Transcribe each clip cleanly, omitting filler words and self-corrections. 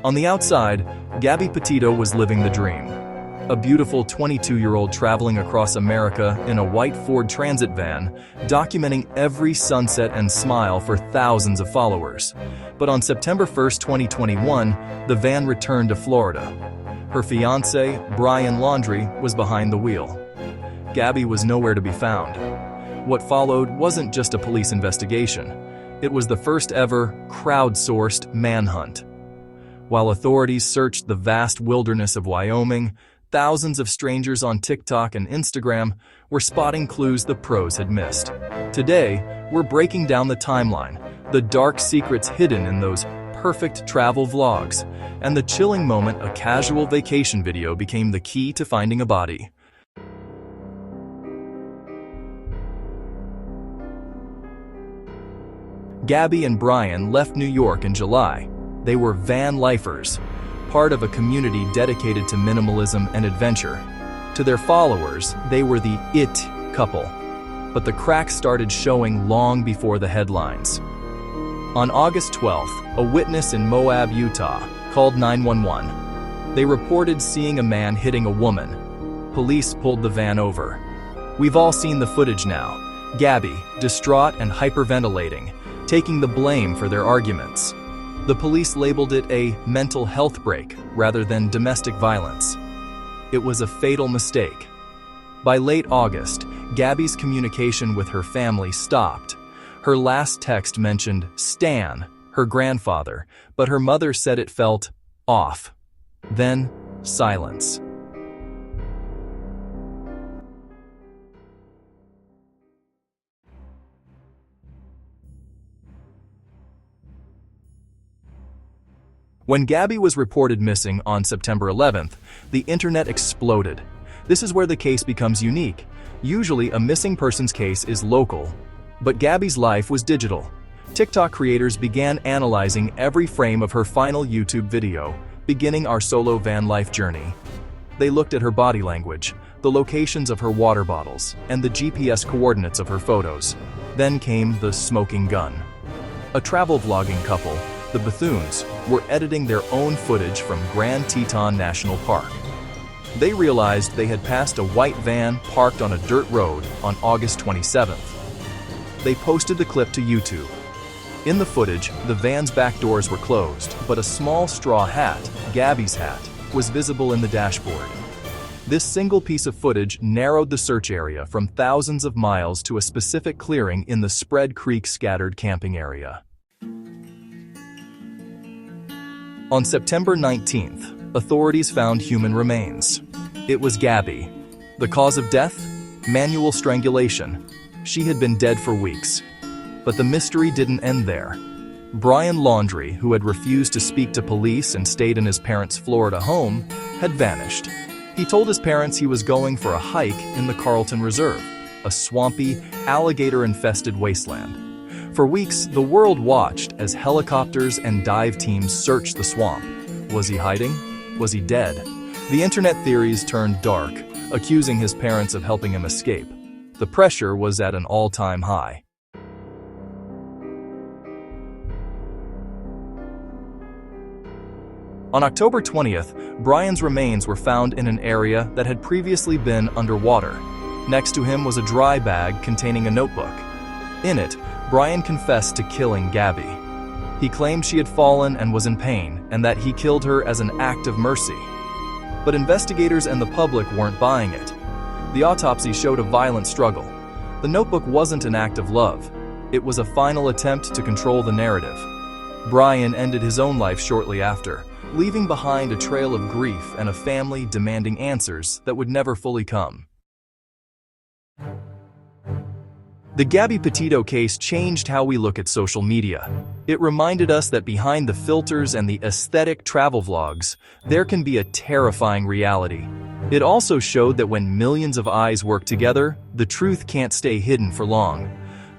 On the outside, Gabby Petito was living the dream. A beautiful 22-year-old traveling across America in a white Ford Transit van, documenting every sunset and smile for thousands of followers. But on September 1st, 2021, the van returned to Florida. Her fiancé, Brian Laundrie, was behind the wheel. Gabby was nowhere to be found. What followed wasn't just a police investigation. It was the first ever crowdsourced manhunt. While authorities searched the vast wilderness of Wyoming, thousands of strangers on TikTok and Instagram were spotting clues the pros had missed. Today, we're breaking down the timeline, the dark secrets hidden in those perfect travel vlogs, and the chilling moment a casual vacation video became the key to finding a body. Gabby and Brian left New York in July. They were van lifers, part of a community dedicated to minimalism and adventure. To their followers, they were the it couple. But the cracks started showing long before the headlines. On August 12th, a witness in Moab, Utah, called 911. They reported seeing a man hitting a woman. Police pulled the van over. We've all seen the footage now. Gabby, distraught and hyperventilating, taking the blame for their arguments. The police labeled it a mental health break rather than domestic violence. It was a fatal mistake. By late August, Gabby's communication with her family stopped. Her last text mentioned Stan, her grandfather, but her mother said it felt off. Then, silence. When Gabby was reported missing on September 11th, the internet exploded. This is where the case becomes unique. Usually, a missing persons case is local, but Gabby's life was digital. TikTok creators began analyzing every frame of her final YouTube video, beginning our solo van life journey. They looked at her body language, the locations of her water bottles, and the GPS coordinates of her photos. Then came the smoking gun. A travel vlogging couple, the Bethunes, were editing their own footage from Grand Teton National Park. They realized they had passed a white van parked on a dirt road on August 27th. They posted the clip to YouTube. In the footage, the van's back doors were closed, but a small straw hat, Gabby's hat, was visible in the dashboard. This single piece of footage narrowed the search area from thousands of miles to a specific clearing in the Spread Creek scattered camping area. On September 19th, authorities found human remains. It was Gabby. The cause of death? Manual strangulation. She had been dead for weeks. But the mystery didn't end there. Brian Laundrie, who had refused to speak to police and stayed in his parents' Florida home, had vanished. He told his parents he was going for a hike in the Carlton Reserve, a swampy, alligator-infested wasteland. For weeks, the world watched as helicopters and dive teams searched the swamp. Was he hiding? Was he dead? The internet theories turned dark, accusing his parents of helping him escape. The pressure was at an all-time high. On October 20th, Brian's remains were found in an area that had previously been underwater. Next to him was a dry bag containing a notebook. In it, Brian confessed to killing Gabby. He claimed she had fallen and was in pain, and that he killed her as an act of mercy. But investigators and the public weren't buying it. The autopsy showed a violent struggle. The notebook wasn't an act of love. It was a final attempt to control the narrative. Brian ended his own life shortly after, leaving behind a trail of grief and a family demanding answers that would never fully come. The Gabby Petito case changed how we look at social media. It reminded us that behind the filters and the aesthetic travel vlogs, there can be a terrifying reality. It also showed that when millions of eyes work together, the truth can't stay hidden for long.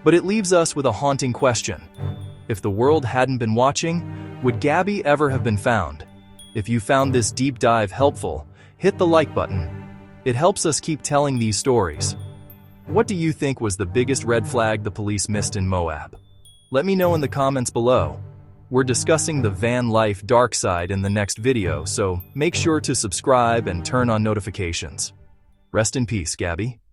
But it leaves us with a haunting question. If the world hadn't been watching, would Gabby ever have been found? If you found this deep dive helpful, hit the like button. It helps us keep telling these stories. What do you think was the biggest red flag the police missed in Moab? Let me know in the comments below. We're discussing the van life dark side in the next video, so make sure to subscribe and turn on notifications. Rest in peace, Gabby.